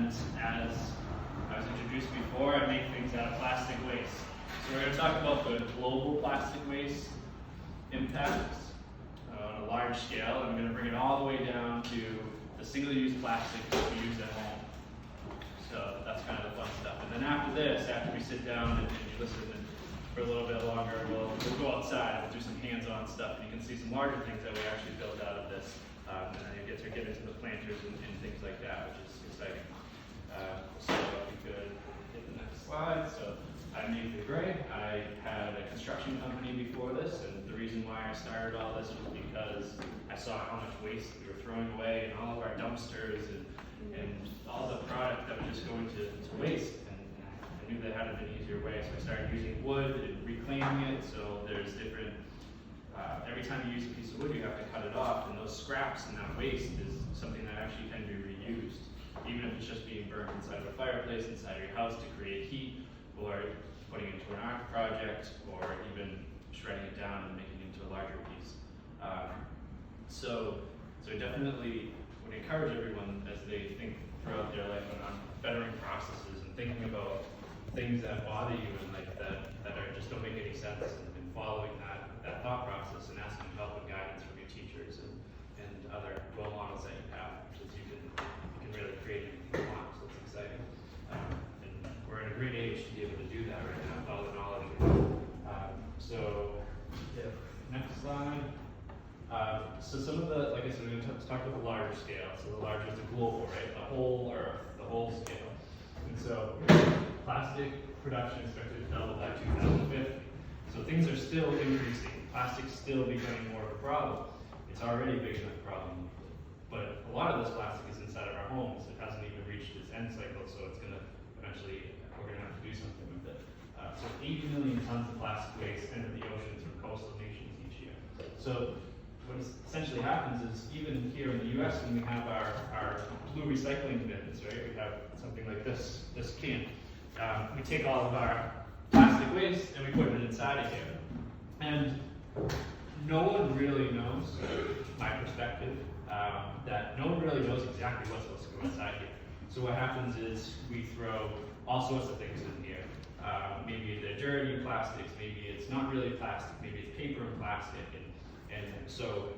And as I was introduced before, I make things out of plastic waste. So we're going to talk about the global plastic waste impacts on a large scale. I'm going to bring it all the way down to the single-use plastic that we use at home. So that's kind of the fun stuff. And then after this, after we sit down and you listen for a little bit longer, we'll go outside, we'll do some hands-on stuff, and you can see some larger things that we actually built out of this. And then you get into the planters and things like that, which is exciting. So if we could hit the next slide. So I'm Nathan Gray. I had a construction company before this, and the reason why I started all this was because I saw how much waste we were throwing away in all of our dumpsters and all the product that was just going to waste. And I knew there had to be an easier way, so I started using wood and reclaiming it. So there's different, every time you use a piece of wood, you have to cut it off, and those scraps and that waste is something that actually can be reused. Even if it's just being burned inside of a fireplace, inside of your house to create heat, or putting it into an art project, or even shredding it down and making it into a larger piece. So I definitely would encourage everyone as they think throughout their life on bettering processes and thinking about things that bother you and like that just don't make any sense, and following that thought process and asking help and guidance from your teachers and other role models that you have, because you can really create anything you want. So it's exciting. And we're in a great age to be able to do that right now with all the knowledge we have. So next slide. So some of the, like I said, we're going to talk about the larger scale. So the larger is the global, right? The whole Earth, the whole scale. And so plastic production expected to double by 2050. So things are still increasing. Plastic's still becoming more of a problem. It's already a big enough problem. But a lot of this plastic is inside of our homes. It hasn't even reached its end cycle, so it's going to eventually, we're going to have to do something with it. So 80 million tons of plastic waste enter the oceans from coastal nations each year. So what essentially happens is, even here in the US, when we have our blue recycling bins, right, we have something like this can. We take all of our plastic waste and we put it inside of here. And no one really knows, my perspective, that no one really knows exactly what's supposed to go inside here. So what happens is we throw all sorts of things in here. Maybe they're dirty plastics, maybe it's not really plastic, maybe it's paper and plastic, and so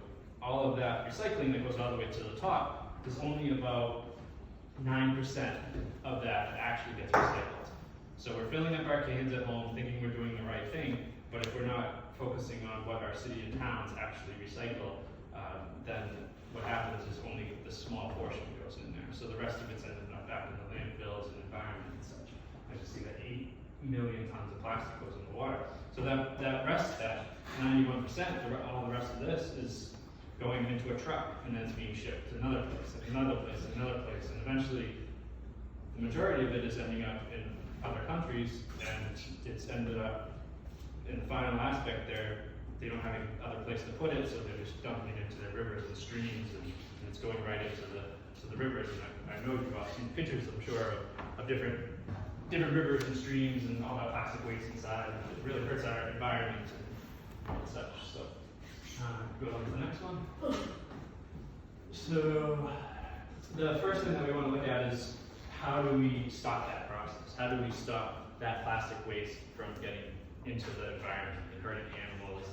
all of that recycling that goes all the way to the top is only about 9% of that actually gets recycled. So we're filling up our cans at home thinking we're doing the right thing, but if we're not focusing on what our city and towns actually recycle, then what happens is only the small portion goes in there. So the rest of it's ended up back in the landfills and environment and such. I just see that 8 million tons of plastic goes in the water. So that rest, that 91%, all the rest of this is going into a truck, and then it's being shipped to another place, and another place, and another place, and eventually the majority of it is ending up in other countries, and it's ended up in the final aspect there, they don't have any other place to put it, so they're just dumping it into their rivers and streams, and it's going right into the rivers. And I know you've all seen pictures, I'm sure, of different rivers and streams and all that plastic waste inside. It really hurts our environment and such. So go on to the next one. So the first thing that we want to look at is, how do we stop that process? How do we stop that plastic waste from getting into the environment and hurting animals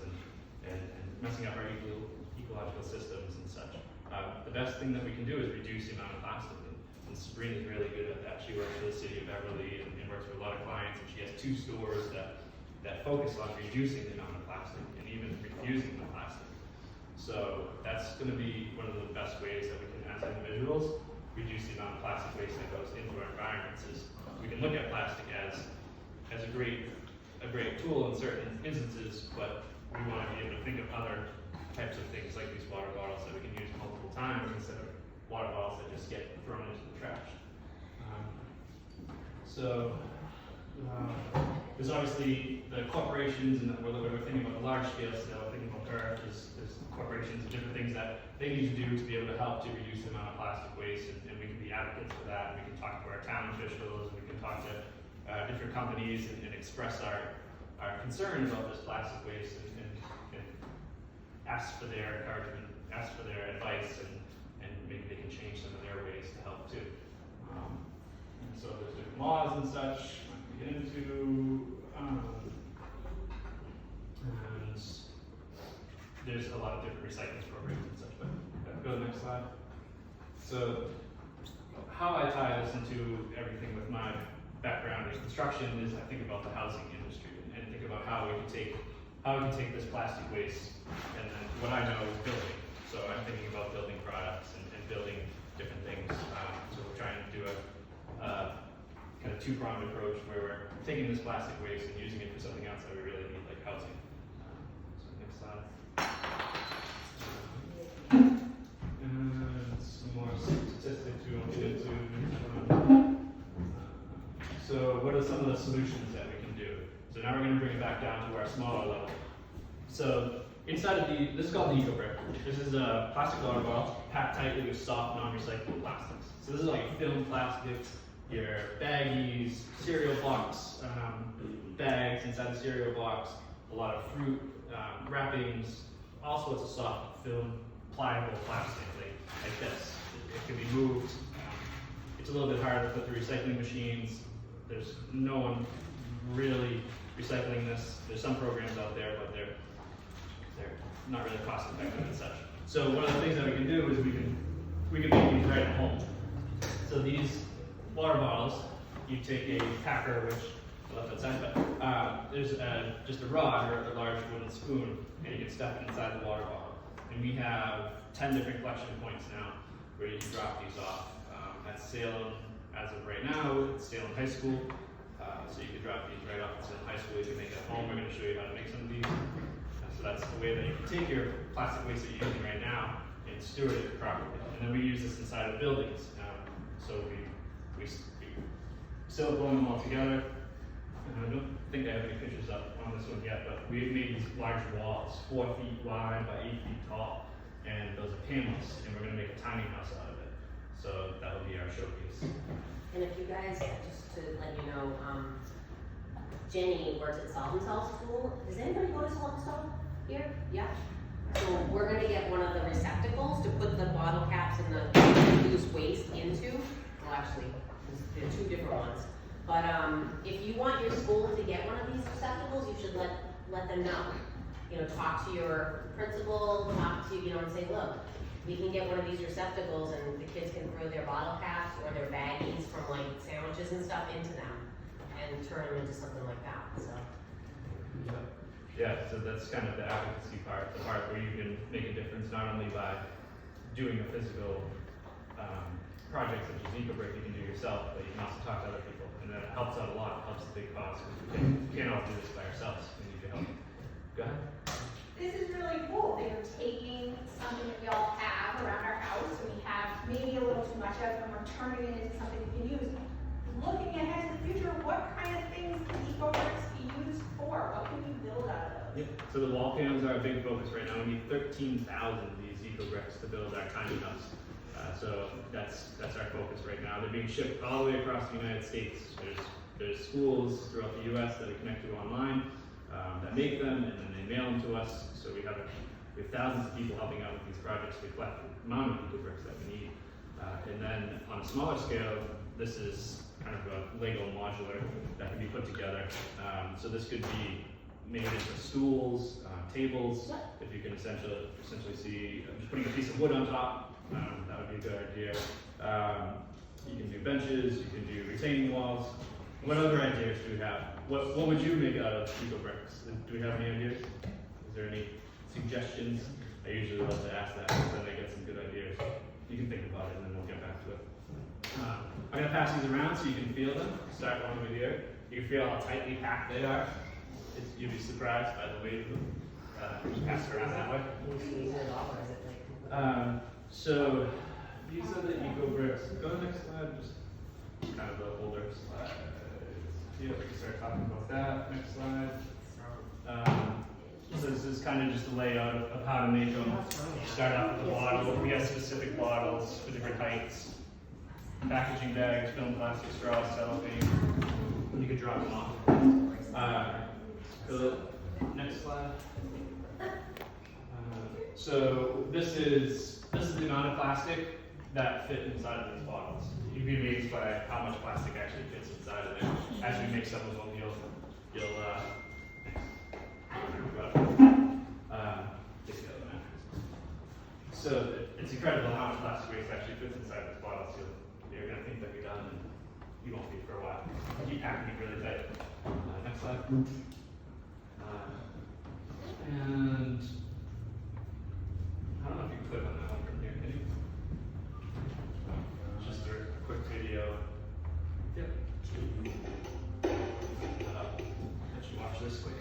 and messing up our ecological systems and such? The best thing that we can do is reduce the amount of plastic. And Sabrina is really good at that. She works for the city of Beverly and works with a lot of clients, and she has 2 stores that focus on reducing the amount of plastic and even refusing the plastic. So that's going to be one of the best ways that we can, as individuals, reduce the amount of plastic waste that goes into our environments. Is we can look at plastic as a great tool in certain instances, but we want to be able to think of other types of things like these water bottles that we can use multiple times instead of water bottles that just get thrown into the trash. There's obviously the corporations, and we're thinking about the large scale still, thinking about Earth, there's corporations and different things that they need to do to be able to help to reduce the amount of plastic waste, and we can be advocates for that. We can talk to our town officials, and we can talk to different companies and express our concern about this plastic waste and ask for their encouragement, ask for their advice, and maybe they can change some of their ways to help too. So there's different laws and such we get into. And there's a lot of different recycling programs and such, but go to the next slide. So how I tie this into everything with my background in construction is I think about the housing industry and think about how we can take this plastic waste and then what I know is building. So I'm thinking about building products and building different things. So we're trying to do a kind of two-pronged approach where we're taking this plastic waste and using it for something else that we really need, like housing. So next slide. And some more statistics we won't get into. So what are some of the solutions that we can do? So now we're going to bring it back down to our smaller level. So inside of this is called the EcoBrick. This is a plastic water bottle packed tightly with soft, non-recyclable plastics. So this is like film plastics, your baggies, cereal box bags inside the cereal box, a lot of fruit wrappings, all sorts of soft film, pliable plastic like this. It can be moved. It's a little bit harder to put through recycling machines. There's no one really recycling this. There's some programs out there, but they're not really cost effective and such. So one of the things that we can do is we can make these right at home. So these water bottles, you take a packer, which I left outside, but there's just a rod or a large wooden spoon, and you can stuff it inside the water bottle. And we have 10 different collection points now where you can drop these off. At Salem, as of right now, it's Salem High School. So you can drop these right off at Salem High School. You can make it at home. We're going to show you how to make some of these. So that's the way that you can take your plastic waste that you're using right now and steward it properly. And then we use this inside of buildings. So we silicone them all together. And I don't think I have any pictures up on this one yet, but we made these large walls, 4 feet wide by 8 feet tall. And those are panels, and we're going to make a tiny house out of it. So that will be our showcase. And if you guys, just to let you know, Jenny works at Solve and Solve School. Does anybody go to Solve and Solve here? Yeah. So we're gonna get one of the receptacles to put the bottle caps and the loose waste into. Well, actually, there are 2 different ones. But if you want your school to get one of these receptacles, you should let them know. You know, talk to your principal, talk to, and say, look, we can get one of these receptacles and the kids can throw their bottle caps or their baggies from like sandwiches and stuff into them and turn them into something like that, so. Yeah, so that's kind of the advocacy part, the part where you can make a difference not only by doing a physical project such as EcoBrick you can do yourself, but you can also talk to other people, and that helps out a lot. It helps the big cause because we can't all do this by ourselves. We need your help. Go ahead. This is really cool. They're taking something that we all have around our house, and we have maybe a little too much of, and we're turning it into something we can use. Looking ahead to the future, what kind of things can EcoBricks be used for? What can we build out of those? Yeah. So the wall panels are a big focus right now. We need 13,000 of these EcoBricks to build our tiny house. So that's our focus right now. They're being shipped all the way across the United States. There's schools throughout the U.S. that are connected online that make them, and then they mail them to us. So we have thousands of people helping out with these projects to collect the amount of EcoBricks that we need. And then on a smaller scale, this is kind of a Lego modular that can be put together. So this could be made into stools, tables. If you can essentially see, just putting a piece of wood on top, that would be a good idea. You can do benches, you can do retaining walls. What other ideas do we have? What would you make out of EcoBricks? Do we have any ideas? Is there any suggestions? I usually love to ask that because then I get some good ideas. You can think about it and then we'll get back to it. I'm going to pass these around so you can feel them. Start one over here. You can feel how tightly packed they are. You'd be surprised by the weight of them. Just pass it around that way. So these are the EcoBricks. Go to the next slide. Just kind of the older slide. Yeah, we can start talking about that. Next slide. So this is kind of just a layout of how to make them. Start out with the bottle. We have specific bottles for different heights. Packaging bags, film, plastic, straws, cellophane. You could drop them off. Go to the next slide. So this is the amount of plastic that fit inside of these bottles. You'd be amazed by how much plastic actually fits inside of there. As we make some of them, you'll get the other mattress. So it's incredible how much plastic waste actually fits inside these bottles. You're gonna think that you're done, and you won't be for a while. Keep packing it really tight. Next slide. And I don't know if you can click on that one from here, can you? Just a quick video. Yep. Let you watch this quick.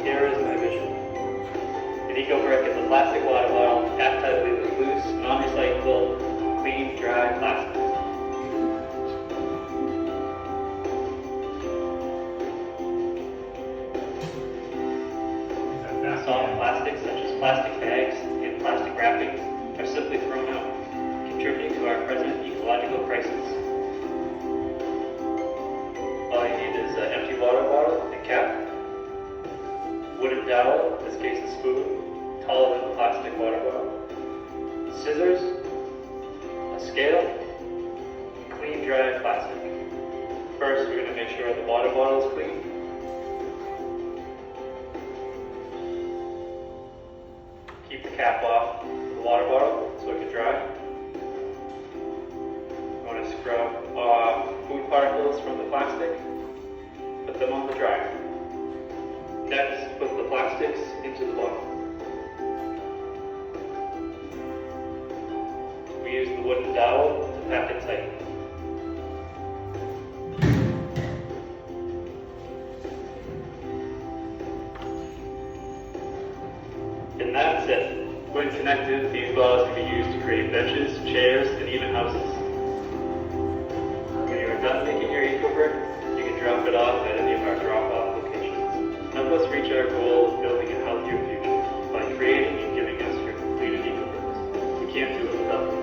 Here is my vision. An eco-brick is a plastic water bottle aesthetically with loose, non-recyclable, clean, dry plastic. Soft plastics such as plastic bags and plastic wrappings are simply thrown out, contributing to our present ecological crisis. All you need is an empty water bottle and cap, wooden dowel, in this case a spoon, taller than a plastic water bottle, scissors, a scale, and clean dry plastic. First, we're going to make sure the water bottle is clean. Keep the cap off the water bottle so it can dry. You want to scrub off food particles from the plastic, put them on the dryer. Next, put the plastics into the bottle. We use the wooden dowel to pack it tight. And that's it. When connected, these bottles can be used to create benches, chairs, and even houses. When you are done making your eco-brick, you can drop it off at any of our drop-off locations. Help us reach our goal of building a healthier future by creating and giving us your completed eco-bricks. We can't do it without them.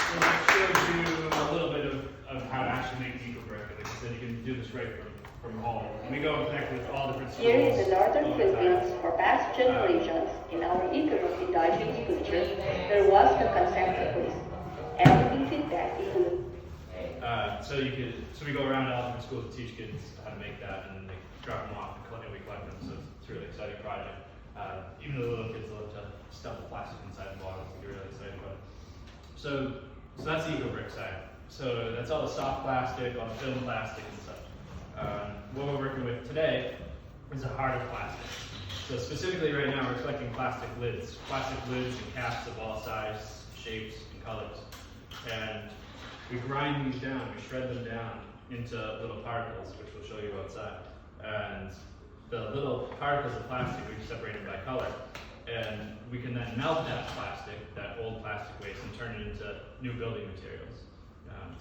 So that shows you a little bit of how to actually make eco-brick. Like I said, you can do this right from home. And we go and connect with all different schools. Here is the Northern all the time. Philippines for past generations. In our economic digest future, there was the consent decree. Everything feedback is good. So we go around to all different schools to teach kids how to make that, and they drop them off and we collect them. So it's a really exciting project. Even the little kids love to stuff the plastic inside the bottles. They get really excited about it. So that's the eco-brick side. So that's all the soft plastic, all the film plastic and such. What we're working with today is a harder plastic. So specifically right now, we're collecting plastic lids and caps of all sizes, shapes, and colors. And we grind these down, we shred them down into little particles, which we'll show you outside. And the little particles of plastic we separate them by color. And we can then melt that plastic, that old plastic waste, and turn it into new building materials.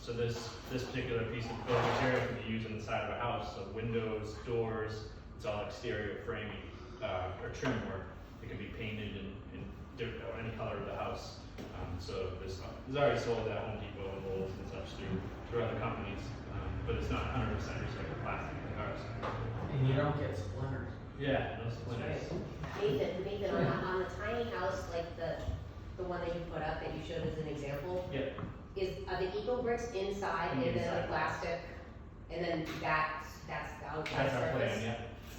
So this particular piece of building material can be used on the side of a house, so windows, doors, it's all exterior framing or trim work. It can be painted in any color of the house. So this is already sold at Home Depot and Lowe's and such through other companies, but it's not 100% recycled plastic like ours. And you don't get splinters. Yeah, no splinters. Nathan, on the tiny house, like the one that you put up that you showed as an example, Yeah. are the eco bricks inside and then the Inside. plastic, and then that's the outside That's our surface? plan,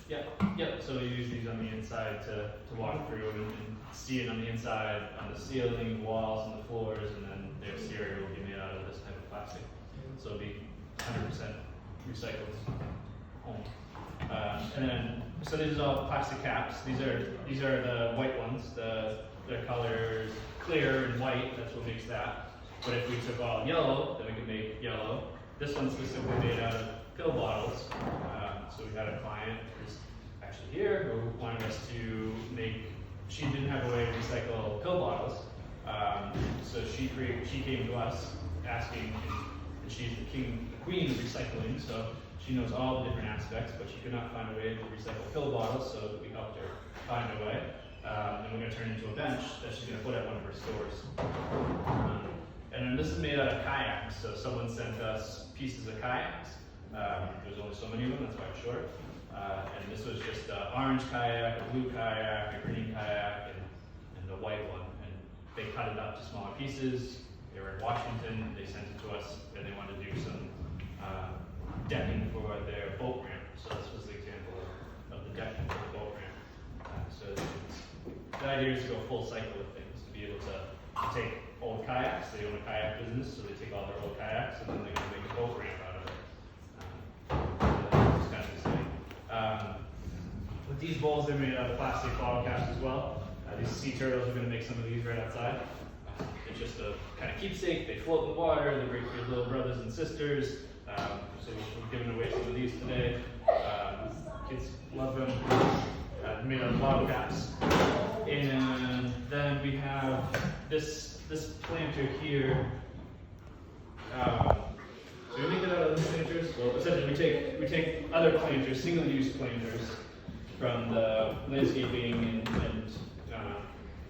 yeah. Yep. So we use these on the inside to walk through and see it on the inside, on the ceiling, walls, and the floors, and then the exterior will be made out of this type of plastic. So it'll be 100% recycled home. And then, so these are all plastic caps. These are the white ones. Their colors clear and white. That's what makes that. But if we took all yellow, then we could make yellow. This one's specifically made out of pill bottles. So we had a client who's actually here who wanted us to make. She didn't have a way to recycle pill bottles, so she came to us asking, and she's the queen of recycling. So She knows all the different aspects, but she could not find a way to recycle pill bottles, so we helped her find a way. And we're gonna turn it into a bench that she's gonna put at one of her stores. And then this is made out of kayaks, so someone sent us pieces of kayaks. There's only so many of them, that's why it's short. And this was just an orange kayak, a blue kayak, a green kayak, and a white one. And they cut it up to smaller pieces. They were in Washington, they sent it to us, and they wanted to do some decking for their boat ramp. So this was the example of the decking for the boat ramp. The idea is to go full cycle with things, to be able to take old kayaks. They own a kayak business, so they take all their old kayaks and then they're going to make a boat ramp out of it. It's kind of exciting. With these bowls, they're made out of plastic bottle caps as well. These sea turtles are going to make some of these right outside. It's just a kind of keepsake. They float in the water. They're great for your little brothers and sisters. So we're giving away some of these today. Kids love them. Made out of bottle caps. And then we have this planter here. So we make it out of the planters. Well, essentially we take other planters, single-use planters, from the landscaping and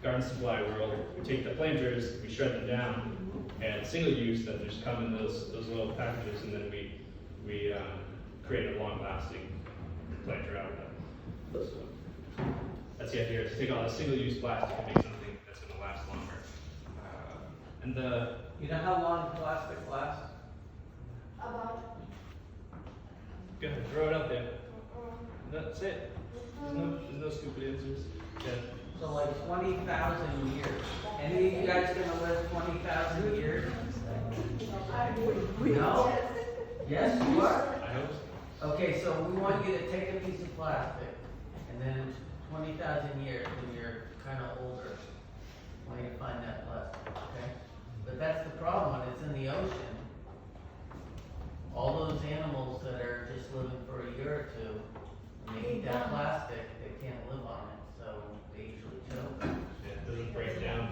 garden supply world. We take the planters, we shred them down, and single-use that just come in those little packages, and then we create a long-lasting planter out of them. So that's the idea, is to take all the single-use plastic and make something that's going to last longer. You know how long plastic lasts? About, Go ahead, throw it out there. That's it. There's no stupid answers. Yeah. So like 20,000 years. Any of you guys gonna live 20,000 years? No? Yes, you are? I hope so. Okay, so we want you to take a piece of plastic, and then 20,000 years, when you're kind of older, I want you to find that plastic, okay? But that's the problem, when it's in the ocean, all those animals that are just living for a year or two, when they eat that plastic, they can't live on it, so they usually choke. Yeah, it doesn't break down.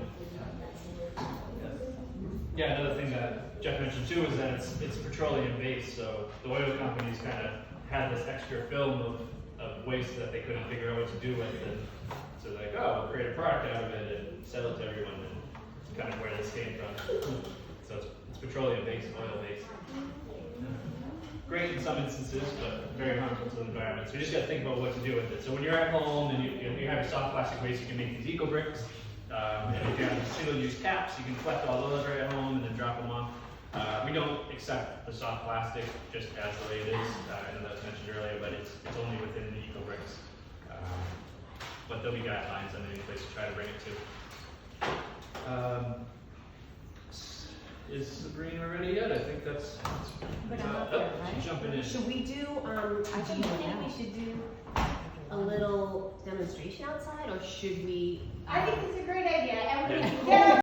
Yeah, another thing that Jeff mentioned too is that it's petroleum based, so the oil companies kind of had this extra film of waste that they couldn't figure out what to do with, and so they're like, oh, we'll create a product out of it and sell it to everyone, and it's kind of where this came from. So it's petroleum based, oil based. Great in some instances, but very harmful to the environment. So you just got to think about what to do with it. So when you're at home and you have your soft plastic waste, you can make these eco bricks. And if you have single-use caps, you can collect all those right at home and then drop them off. We don't accept the soft plastic just as the way it is. I know that was mentioned earlier, but it's only within the eco bricks. But there'll be guidelines on any place to try to bring it to. Is Sabrina ready yet? I think that's she's jumping in. Should we do, I think we should do a little demonstration outside, or should we? I think it's a great idea, and we can get